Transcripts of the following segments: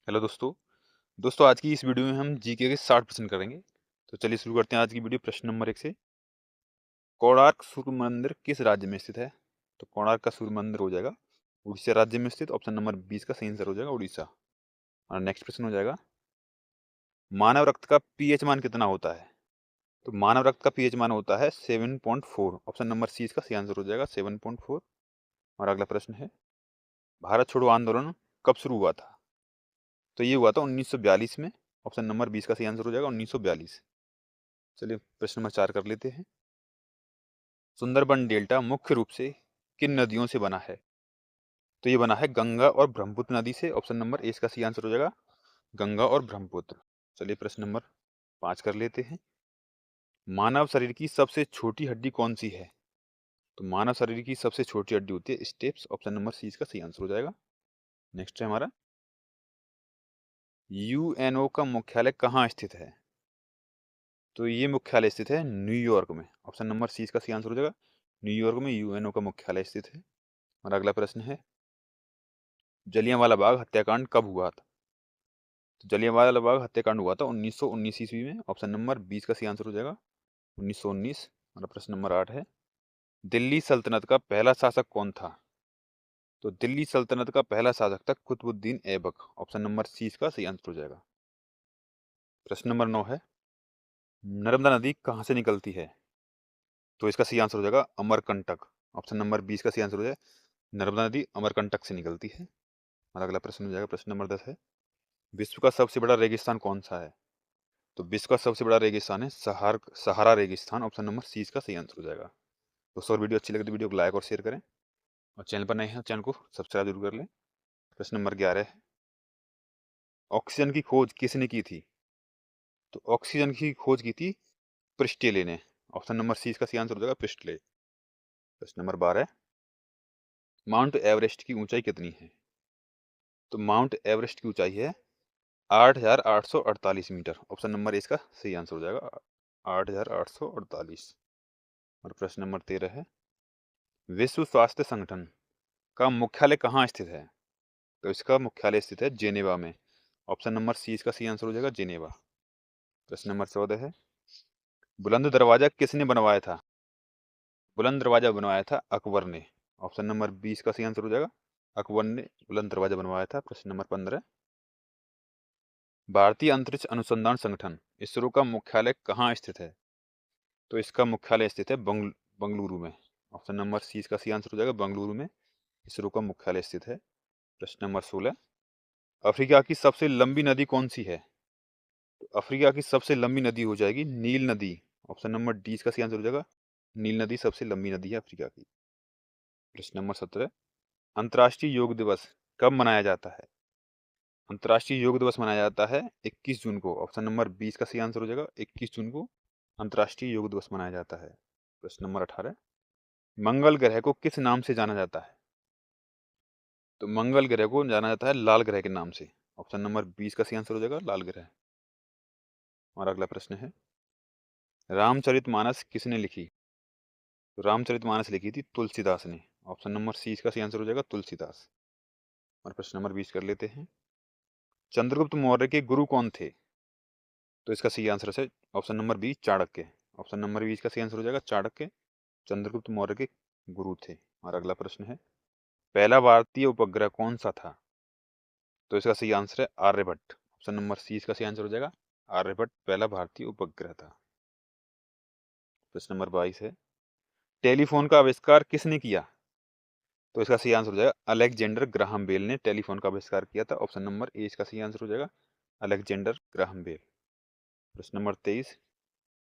Hello दोस्तों। दोस्तों आज की इस वीडियो में हम जीके के 60 प्रश्न करेंगे। तो चलिए शुरू करते हैं आज की वीडियो प्रश्न नंबर 1 से। कोणार्क सूर्य मंदिर किस राज्य में स्थित है? तो कोणार्क का सूर्य मंदिर हो जाएगा उड़ीसा राज्य में स्थित। ऑप्शन नंबर 20 का सही आंसर हो जाएगा उड़ीसा। और नेक्स्ट प्रश्न हो जाएगा, मानव रक्त का पीएच मान कितना होता है? तो मानव रक्त का पीएच मान होता है 7.4। ऑप्शन नंबर सी इसका सही आंसर हो जाएगा 7.4। और अगला प्रश्न है, भारत छोड़ो आंदोलन कब शुरू हुआ था? तो ये हुआ था 1942 में। ऑप्शन नंबर 20 का सही आंसर हो जाएगा 1942। चलिए प्रश्न नंबर 4 कर लेते हैं। सुंदरबन डेल्टा मुख्य रूप से किन नदियों से बना है? तो ये बना है गंगा और ब्रह्मपुत्र नदी से। ऑप्शन नंबर ए इसका सही आंसर हो जाएगा गंगा और ब्रह्मपुत्र। चलिए प्रश्न नंबर 5 कर लेते हैं। मानव शरीर की सबसे छोटी हड्डी कौन सी है? तो मानव शरीर की सबसे छोटी हड्डी होती है स्टेप्स। ऑप्शन नंबर सी इसका सही आंसर हो जाएगा। नेक्स्ट है हमारा, यूएनओ का मुख्यालय कहाँ स्थित है? तो ये मुख्यालय स्थित है न्यूयॉर्क में। ऑप्शन नंबर सी इसका सही आंसर हो जाएगा न्यूयॉर्क में यूएनओ का मुख्यालय स्थित है। और अगला प्रश्न है, जलियांवाला बाग हत्याकांड कब हुआ था? तो जलियांवाला बाग हत्याकांड हुआ था 1919 ईस्वी में। ऑप्शन नंबर 20 का सही आंसर हो जाएगा 1919। और प्रश्न नंबर 8 है, दिल्ली सल्तनत का पहला शासक कौन था? तो दिल्ली सल्तनत का पहला शासक था Qutbuddin Aibak. Option number C इसका सही आंसर हो जाएगा। प्रश्न नंबर 9 है, नर्मदा नदी कहाँ से निकलती है? तो इसका सही आंसर हो जाएगा अमरकंटक। ऑप्शन नंबर 20 का सही आंसर हो जाएगा नर्मदा नदी अमरकंटक से निकलती है। और अगला प्रश्न हो जाएगा प्रश्न नंबर 10 है, विश्व का सबसे बड़ा रेगिस्तान कौन सा है? तो विश्व का सबसे बड़ा रेगिस्तान है सहारा रेगिस्तान। ऑप्शन नंबर सी इसका सही आंसर हो जाएगा। दोस्तों, और वीडियो अच्छी लगे तो वीडियो को लाइक और शेयर करें, और चैनल पर नए हैं चैनल को सब्सक्राइब जरूर कर लें। प्रश्न नंबर 11 है, ऑक्सीजन की खोज किसने की थी? तो ऑक्सीजन की खोज की थी प्रिस्टले ने। ऑप्शन नंबर सी इसका सही आंसर हो जाएगा प्रिस्टले। प्रश्न नंबर 12, माउंट एवरेस्ट की ऊंचाई कितनी है? तो माउंट एवरेस्ट की ऊंचाई है 8,848 मीटर। ऑप्शन नंबर इसका सही आंसर हो जाएगा 8,848। और प्रश्न नंबर 13 है, विश्व स्वास्थ्य संगठन का मुख्यालय कहाँ स्थित है? तो इसका मुख्यालय स्थित है जेनेवा में। ऑप्शन नंबर सी इसका सही आंसर हो जाएगा जेनेवा। प्रश्न नंबर 14 है, बुलंद दरवाजा किसने बनवाया था? बुलंद दरवाजा बनवाया था अकबर ने। ऑप्शन नंबर 20 का सही आंसर हो जाएगा अकबर ने बुलंद दरवाजा बनवाया था। प्रश्न नंबर 15, भारतीय अंतरिक्ष अनुसंधान संगठन इसरो का मुख्यालय कहाँ स्थित है? तो इसका मुख्यालय स्थित है बंगलुरु में। ऑप्शन नंबर सी इसका सही आंसर हो जाएगा बंगलुरु में इसरो का मुख्यालय स्थित है। प्रश्न नंबर 16, अफ्रीका की सबसे लंबी नदी कौन सी है? तो अफ्रीका की सबसे लंबी नदी हो जाएगी नील नदी। ऑप्शन नंबर डी इसका सही आंसर हो जाएगा नील नदी सबसे लंबी नदी है अफ्रीका की। प्रश्न नंबर 17, अंतर्राष्ट्रीय योग दिवस कब मनाया जाता है? अंतर्राष्ट्रीय योग दिवस मनाया जाता है 21 जून को। ऑप्शन नंबर 20 का सही आंसर हो जाएगा 21 जून को अंतर्राष्ट्रीय योग दिवस मनाया जाता है। प्रश्न नंबर 18, मंगल ग्रह को किस नाम से जाना जाता है? तो मंगल ग्रह को जाना जाता है लाल ग्रह के नाम से। ऑप्शन नंबर 20 का सही आंसर हो जाएगा लाल ग्रह। और अगला प्रश्न है, रामचरितमानस किसने लिखी? तो रामचरितमानस लिखी थी तुलसीदास ने। ऑप्शन नंबर सी इसका सही आंसर हो जाएगा तुलसीदास। और प्रश्न नंबर 20 कर लेते हैं, चंद्रगुप्त मौर्य के गुरु कौन थे? तो इसका सही आंसर है option number B Chanakya. Option number 20 का सही आंसर हो जाएगा चाणक्य चंद्रगुप्त मौर्य के गुरु थे। और अगला प्रश्न है, पहला भारतीय उपग्रह कौन सा था? तो इसका सही आंसर है आर्यभट्ट। ऑप्शन नंबर सी इसका सही आंसर हो जाएगा आर्यभट्ट पहला भारतीय उपग्रह था। प्रश्न नंबर 22 है, टेलीफोन का आविष्कार किसने किया? तो इसका सही आंसर हो जाएगा अलेक्जेंडर ग्राहम बेल ने टेलीफोन का आविष्कार किया था। ऑप्शन नंबर ए इसका सही आंसर हो जाएगा अलेक्जेंडर ग्राहम बेल। प्रश्न नंबर 23,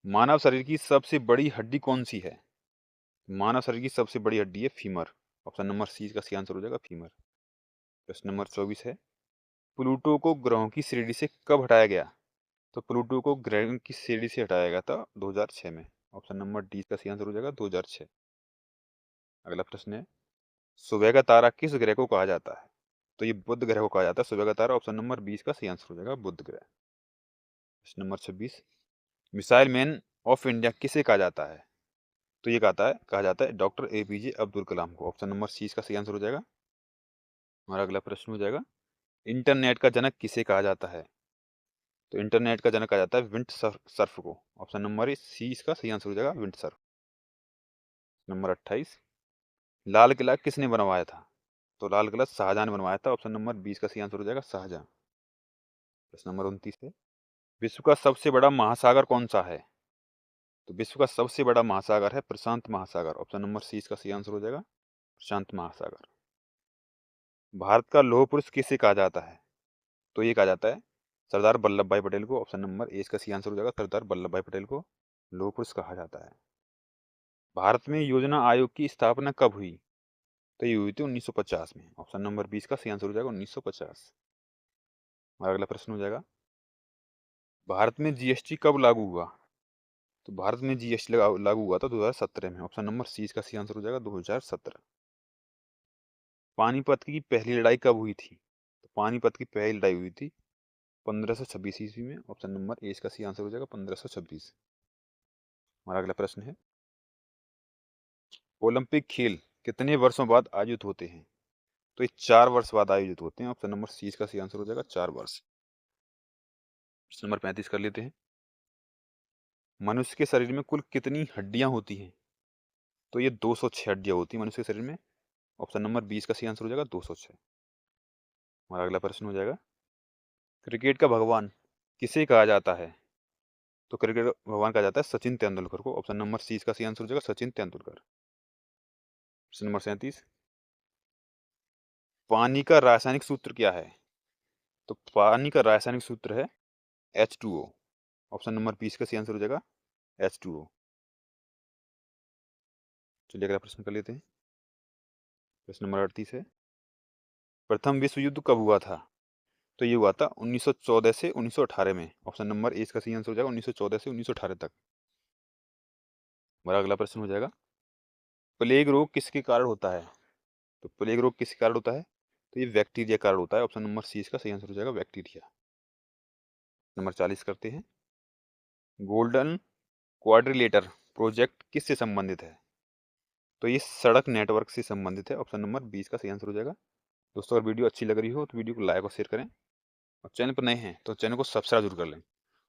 मानव शरीर की सबसे बड़ी हड्डी कौन सी है? मानव शरीर की सबसे बड़ी हड्डी है फीमर। ऑप्शन नंबर सी इसका सही आंसर हो जाएगा फीमर। प्रश्न नंबर 24 है, प्लूटो को ग्रहों की श्रेणी से कब हटाया गया? तो प्लूटो को ग्रहों की श्रेणी से हटाया गया था 2006 में। ऑप्शन नंबर डी का सही आंसर हो जाएगा 2006। अगला प्रश्न है, सुबह का तारा किस ग्रह को कहा जाता है? तो ये बुध ग्रह को कहा जाता है सुबह का तारा। ऑप्शन नंबर 20 का सही आंसर हो जाएगा बुध ग्रह। प्रश्न number 26, missile man of India किसे कहा जाता है? तो ये कहा जाता है डॉक्टर एपीजे अब्दुल कलाम को। ऑप्शन नंबर सी इसका सही आंसर हो जाएगा। हमारा अगला प्रश्न हो जाएगा, इंटरनेट का जनक किसे कहा जाता है? तो इंटरनेट का जनक कहा जाता है विंड सर्फ को। ऑप्शन नंबर सी इसका सही आंसर हो जाएगा, wind Surf. Number 28, Lal Qila किसने बनवाया था? तो लाल किला शाहजहां ने बनवाया था। ऑप्शन नंबर 20 का सही आंसर हो जाएगा, शाहजहां। प्रश्न नंबर 29 है, विश्व का सबसे बड़ा महासागर कौन सा है? तो विश्व का सबसे बड़ा महासागर है प्रशांत महासागर। ऑप्शन नंबर सी इसका सही आंसर हो जाएगा, प्रशांत महासागर। भारत का लौह पुरुष किसे कहा जाता है? तो ये कहा जाता है सरदार वल्लभ भाई पटेल को। ऑप्शन नंबर ए इसका सही आंसर हो जाएगा, सरदार वल्लभ भाई पटेल को लौह पुरुष कहा जाता है। भारत में योजना आयोग की स्थापना कब हुई? तो ये हुई थी 1950 में। ऑप्शन नंबर 20 का सही आंसर हो जाएगा 1950। और अगला प्रश्न हो जाएगा, भारत में जीएसटी कब लागू हुआ? तो भारत में जीएसटी लागू हुआ था 2017 में। ऑप्शन नंबर सी इसका सही आंसर हो जाएगा 2017। पानीपत की पहली लड़ाई कब हुई थी? तो पानीपत की पहली लड़ाई हुई थी 1526 ईस्वी में। ऑप्शन नंबर ए इसका सही आंसर हो जाएगा 1526। हमारा अगला प्रश्न है, ओलंपिक खेल कितने वर्षों बाद आयोजित होते हैं? तो ये 4 वर्ष बाद आयोजित होते हैं। ऑप्शन नंबर सी इसका सही आंसर हो जाएगा 4 वर्ष। प्रश्न नंबर 35 कर लेते हैं, मनुष्य के शरीर में कुल कितनी हड्डियां होती हैं? तो ये 206 हड्डियां होती हैं मनुष्य के शरीर में। ऑप्शन नंबर 20 का सही आंसर हो जाएगा 206। हमारा अगला प्रश्न हो जाएगा, क्रिकेट का भगवान किसे कहा जाता है? तो क्रिकेट का भगवान कहा जाता है सचिन तेंदुलकर को। ऑप्शन नंबर सी इसका सही आंसर हो जाएगा सचिन तेंदुलकर। प्रश्न नंबर 37, पानी का रासायनिक सूत्र क्या है? तो पानी का रासायनिक सूत्र है H2O। ऑप्शन नंबर 20 का सही आंसर हो जाएगा H2O। चलिए अगला प्रश्न कर लेते हैं। प्रश्न नंबर 38 है, प्रथम विश्व युद्ध कब हुआ था? तो ये हुआ था 1914 से 1918 में। ऑप्शन नंबर ए इसका सही आंसर हो जाएगा 1914 से 1918 तक। हमारा अगला प्रश्न हो जाएगा, प्लेग रोग किसके कारण होता है? तो प्लेग रोग किसके कारण होता है? तो ये बैक्टीरिया कारण होता है। ऑप्शन नंबर सी इसका सही आंसर हो जाएगा बैक्टीरिया। नंबर 40 करते हैं, गोल्डन क्वाड्रिलेटर प्रोजेक्ट किससे संबंधित है? तो ये सड़क नेटवर्क से संबंधित है। ऑप्शन नंबर 20 का सही आंसर हो जाएगा। दोस्तों अगर वीडियो अच्छी लग रही हो तो वीडियो को लाइक और शेयर करें, और चैनल पर नए हैं तो चैनल को सब्सक्राइब जरूर कर लें,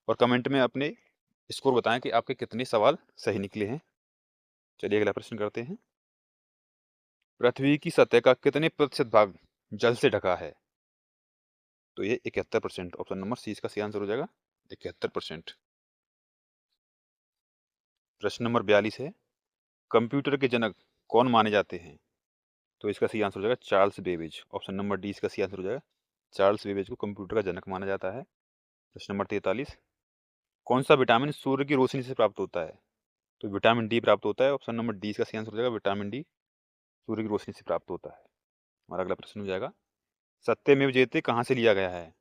और कमेंट में अपने स्कोर बताएं कि आपके कितने सवाल सही निकले हैं। चलिए अगला प्रश्न करते हैं, पृथ्वी की सतह का कितने प्रतिशत भाग जल से ढका है? तो ये 71%। ऑप्शन नंबर सी इसका सही आंसर हो जाएगा 71%। प्रश्न नंबर 42 है, कंप्यूटर के जनक कौन माने जाते हैं? तो इसका सही आंसर हो जाएगा Charles Babbage. Option number D इसका सही आंसर हो जाएगा, चार्ल्स बेबेज को कंप्यूटर का जनक माना जाता है। प्रश्न नंबर 43, कौन सा विटामिन सूर्य की रोशनी से प्राप्त होता है? तो विटामिन डी प्राप्त होता है। ऑप्शन नंबर डी इसका सही आंसर हो जाएगा, विटामिन डी सूर्य की रोशनी से प्राप्त होता है। हमारा अगला प्रश्न हो जाएगा, सत्यमेव जयते कहाँ से लिया गया है?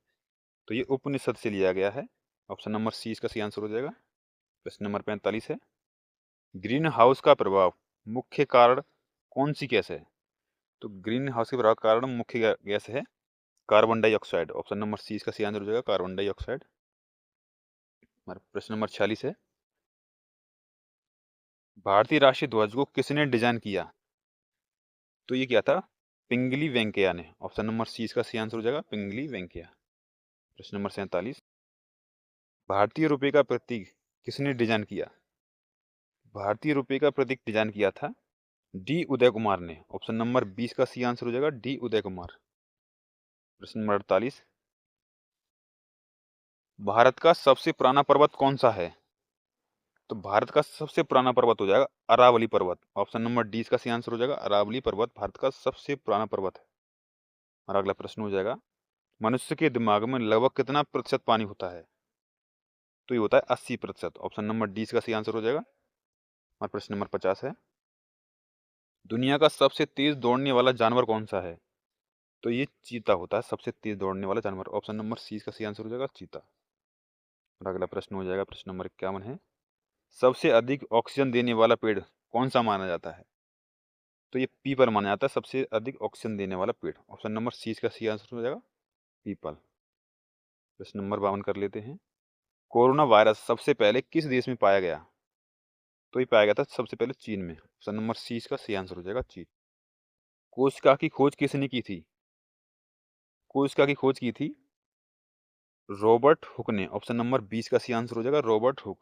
तो ये उपनिषद से लिया गया है। ऑप्शन नंबर सी इसका सही आंसर हो जाएगा। प्रश्न नंबर 45 है, ग्रीन हाउस का प्रभाव मुख्य कारण कौन सी गैस है? तो ग्रीन हाउस के प्रभाव का कारण मुख्य गैस है carbon dioxide. Option number C इसका सही आंसर हो जाएगा, कार्बन डाइऑक्साइड। हमारा प्रश्न नंबर 46 है, भारतीय राष्ट्रीय ध्वज को किसने डिजाइन किया? तो ये क्या था, पिंगली वेंकैया ने। ऑप्शन नंबर सी इसका सही आंसर हो जाएगा, पिंगली वेंकैया। प्रश्न नंबर 47, भारतीय रुपये का प्रतीक किसने डिजाइन किया? भारतीय रुपये का प्रतीक डिजाइन किया था डी उदय कुमार ने। ऑप्शन नंबर 20 का सही आंसर हो जाएगा डी उदय कुमार। प्रश्न नंबर 48, भारत का सबसे पुराना पर्वत कौन सा है? तो भारत का सबसे पुराना पर्वत हो जाएगा अरावली पर्वत। ऑप्शन नंबर डी इसका सही आंसर हो जाएगा, अरावली पर्वत भारत का सबसे पुराना पर्वत है। और अगला प्रश्न हो जाएगा, मनुष्य के दिमाग में लगभग कितना प्रतिशत पानी होता है? तो ये होता है 80%। ऑप्शन नंबर डी इसका सही आंसर हो जाएगा। और प्रश्न नंबर 50 है, दुनिया का सबसे तेज दौड़ने वाला जानवर कौन सा है? तो ये चीता होता है सबसे तेज दौड़ने वाला जानवर। ऑप्शन नंबर सी इसका सही आंसर हो जाएगा, चीता। और अगला प्रश्न हो जाएगा, प्रश्न नंबर 51 है, सबसे अधिक ऑक्सीजन देने वाला पेड़ कौन सा माना जाता है? तो ये पीपल माना जाता है सबसे अधिक ऑक्सीजन देने वाला पेड़। ऑप्शन नंबर सी इसका सही आंसर हो जाएगा, पीपल। प्रश्न नंबर 52 कर लेते हैं, कोरोना वायरस सबसे पहले किस देश में पाया गया? तो ये पाया गया था सबसे पहले चीन में। ऑप्शन नंबर सी इसका सही आंसर हो जाएगा, चीन। कोशिका की खोज किसने की थी? कोइस्का की खोज की थी रॉबर्ट हुक ने। ऑप्शन नंबर 20 का सही आंसर हो जाएगा रॉबर्ट हुक।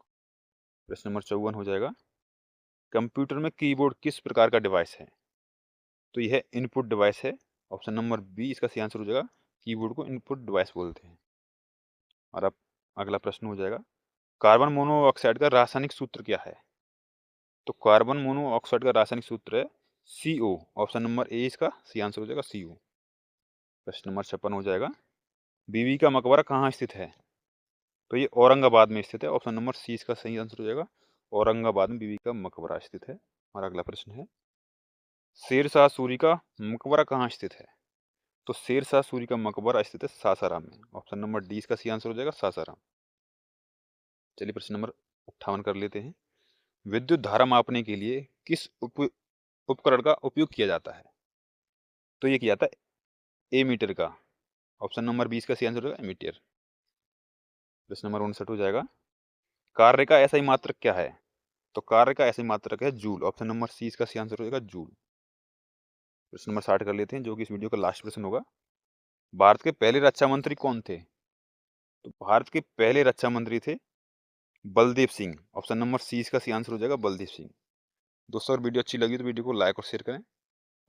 प्रश्न नंबर 54 हो जाएगा, कंप्यूटर में कीबोर्ड किस प्रकार का डिवाइस है? तो यह इनपुट डिवाइस है। ऑप्शन नंबर 20 का सही आंसर हो जाएगा, कीबोर्ड को इनपुट डिवाइस बोलते हैं। और अब अगला प्रश्न हो जाएगा, कार्बन मोनोऑक्साइड का रासायनिक सूत्र क्या है? तो कार्बन मोनोऑक्साइड का रासायनिक सूत्र है CO। ऑप्शन नंबर ए इसका सही आंसर हो जाएगा CO। प्रश्न नंबर 56 हो जाएगा, बीबी का मकबरा कहाँ स्थित है? तो ये औरंगाबाद में स्थित है। ऑप्शन नंबर सी इसका सही आंसर हो जाएगा, औरंगाबाद में बीबी का मकबरा स्थित है। और अगला प्रश्न है, शेरशाह सूरी का मकबरा कहाँ स्थित है? तो शेरशाह सूरी का मकबरा स्थित है सासाराम में। ऑप्शन नंबर डी इसका सही आंसर हो जाएगा सासाराम। चलिए प्रश्न नंबर 58 कर लेते हैं, विद्युत धारा मापने के लिए किस उपकरण का उपयोग किया जाता है? तो ये किया जाता है एमीटर का। ऑप्शन नंबर 20 का सही आंसर हो जाएगा एमीटर। प्रश्न नंबर 59 हो जाएगा, कार्य का ऐसा ही मात्रक क्या है? तो कार्य का ऐसा ही मात्रक है जूल। ऑप्शन नंबर सी इसका सही आंसर हो जाएगा जूल। प्रश्न नंबर 60 कर लेते हैं, जो कि इस वीडियो का लास्ट प्रश्न होगा, भारत के पहले रक्षा मंत्री कौन थे? तो भारत के पहले रक्षा मंत्री थे Baldev Singh. Option number C इसका सही आंसर हो जाएगा बलदेव सिंह। दोस्तों अगर वीडियो अच्छी लगी तो वीडियो को लाइक और शेयर करें,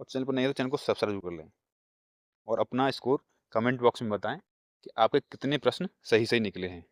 और चैनल पर नहीं है तो चैनल को सब्सक्राइब कर लें, और अपना स्कोर कमेंट बॉक्स में बताएं कि आपके कितने प्रश्न सही सही निकले हैं।